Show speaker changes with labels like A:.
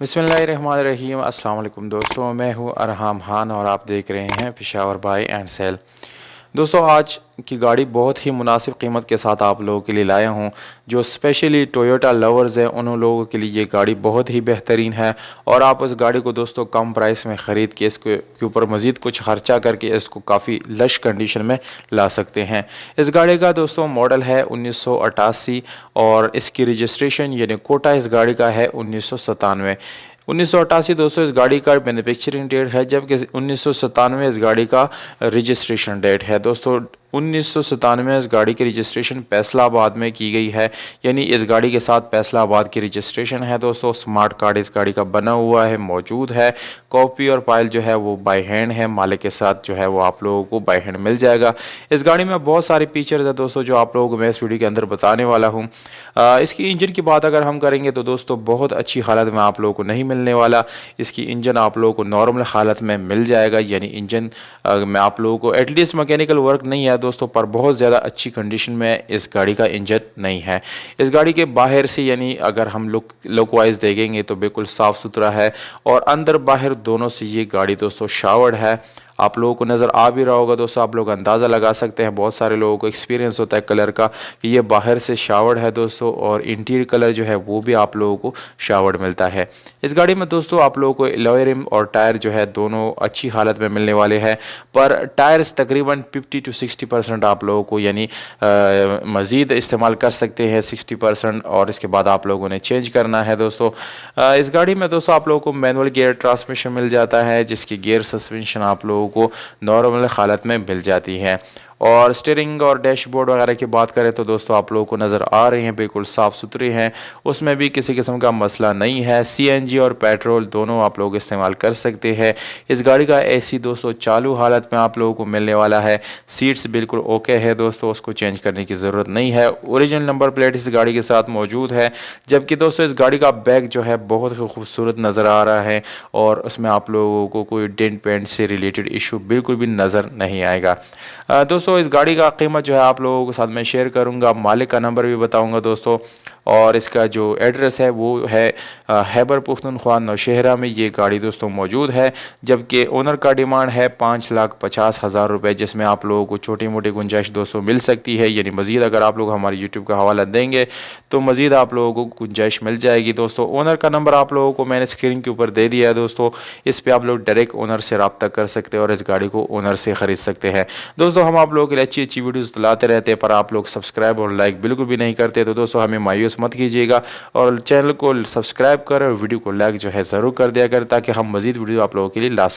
A: बिस्मिल्लाहिर्रहमानिर्रहीम। अस्सलाम वालेकुम दोस्तों, मैं हूं अरहम खान और आप देख रहे हैं पेशावर बाय एंड सेल। दोस्तों, आज की गाड़ी बहुत ही मुनासिब कीमत के साथ आप लोगों के लिए लाया हूं। जो स्पेशली टोयोटा लवर्स हैं उन लोगों के लिए ये गाड़ी बहुत ही बेहतरीन है और आप इस गाड़ी को दोस्तों कम प्राइस में ख़रीद के इसके ऊपर मज़ीद कुछ खर्चा करके इसको काफ़ी लश कंडीशन में ला सकते हैं। इस गाड़ी का दोस्तों मॉडल है 1988 और इसकी रजिस्ट्रेशन यानी कोटा इस गाड़ी का है 1997। 1988 दोस्तों इस गाड़ी का मैन्युफैक्चरिंग डेट है, जबकि 1997 इस गाड़ी का रजिस्ट्रेशन डेट है। दोस्तों 1997 इस गाड़ी की रजिस्ट्रेशन फैसलाबाद में की गई है, यानी इस गाड़ी के साथ फैसलाबाद की रजिस्ट्रेशन है। दोस्तों स्मार्ट कार्ड इस गाड़ी का बना हुआ है, मौजूद है। कॉपी और फाइल जो है वो बाय हैंड है, मालिक के साथ जो है वो आप लोगों को बाय हैंड मिल जाएगा। इस गाड़ी में बहुत सारे फीचर्स है दोस्तों जो आप लोगों को मैं इस वीडियो के अंदर बताने वाला हूँ। इसकी इंजन की बात अगर हम करेंगे तो दोस्तों बहुत अच्छी हालत में आप लोगों को नहीं मिलने वाला। इसकी इंजन आप लोगों को नॉर्मल हालत में मिल जाएगा, यानी इंजन में आप लोगों को एटलीस्ट मैकेनिकल वर्क नहीं है दोस्तों, पर बहुत ज़्यादा अच्छी कंडीशन में इस गाड़ी का इंजन नहीं है। इस गाड़ी के बाहर से यानी अगर हम लुक वाइज देखेंगे तो बिल्कुल साफ़ सुथरा है और अंदर बाहर दोनों से ये गाड़ी दोस्तों शावर्ड है। आप लोगों को नज़र आ भी रहा होगा दोस्तों, आप लोग अंदाज़ा लगा सकते हैं। बहुत सारे लोगों को एक्सपीरियंस होता है कलर का कि ये बाहर से शावर्ड है दोस्तों, और इंटीरियर कलर जो है वो भी आप लोगों को शावर्ड मिलता है। इस गाड़ी में दोस्तों आप लोगों को एलॉय रिम और टायर जो है दोनों अच्छी हालत में मिलने वाले हैं, पर टायर्स तकरीबन 50 to 60% आप लोगों को यानी मज़ीद इस्तेमाल कर सकते हैं 60%, और इसके बाद आप लोगों ने चेंज करना है दोस्तों। इस गाड़ी में दोस्तों आप लोगों को मैनुअल गियर ट्रांसमिशन मिल जाता है, जिसकी गियर सस्पेंशन आप लोगों को नॉर्मल हालत में मिल जाती है। और स्टीयरिंग और डैशबोर्ड वगैरह की बात करें तो दोस्तों आप लोगों को नज़र आ रहे हैं बिल्कुल साफ़ सुथरे हैं, उसमें भी किसी किस्म का मसला नहीं है। सीएनजी और पेट्रोल दोनों आप लोग इस्तेमाल कर सकते हैं। इस गाड़ी का एसी दोस्तों चालू हालत में आप लोगों को मिलने वाला है। सीट्स बिल्कुल ओके है दोस्तों, उसको चेंज करने की ज़रूरत नहीं है। ओरिजिनल नंबर प्लेट इस गाड़ी के साथ मौजूद है, जबकि दोस्तों इस गाड़ी का बैग जो है बहुत ही खूबसूरत नज़र आ रहा है और उसमें आप लोगों को कोई डेंट पेंट से रिलेटेड इशू बिल्कुल भी नज़र नहीं आएगा। दोस्तों इस गाड़ी का कीमत जो है आप लोगों के साथ मैं शेयर करूंगा, मालिक का नंबर भी बताऊंगा दोस्तों, और इसका जो एड्रेस है वो है खैबर पख्तूनख्वा नौशहरा में ये गाड़ी दोस्तों मौजूद है। जबकि ओनर का डिमांड है 5,50,000 रुपये, जिसमें आप लोगों को छोटी मोटी गुंजाइश दोस्तों मिल सकती है, यानी मज़ीद अगर आप लोग हमारे यूट्यूब का हवाला देंगे तो मज़ीद आप लोगों को गुंजाइश मिल जाएगी दोस्तों। ओनर का नंबर आप लोगों को मैंने स्क्रीन के ऊपर दे दिया है दोस्तों, इस पर आप लोग डायरेक्ट ओनर से रब्ता कर सकते हैं और इस गाड़ी को ओनर से ख़रीद सकते हैं। दोस्तों हम आप लोगों के लिए अच्छी अच्छी वीडियोस लाते रहते हैं, पर आप लोग सब्सक्राइब और लाइक बिल्कुल भी नहीं करते, तो दोस्तों हमें मायूस मत कीजिएगा और चैनल को सब्सक्राइब कर और वीडियो को लाइक जो है ज़रूर कर दिया करें, ताकि हम मज़ीद वीडियो आप लोगों के लिए ला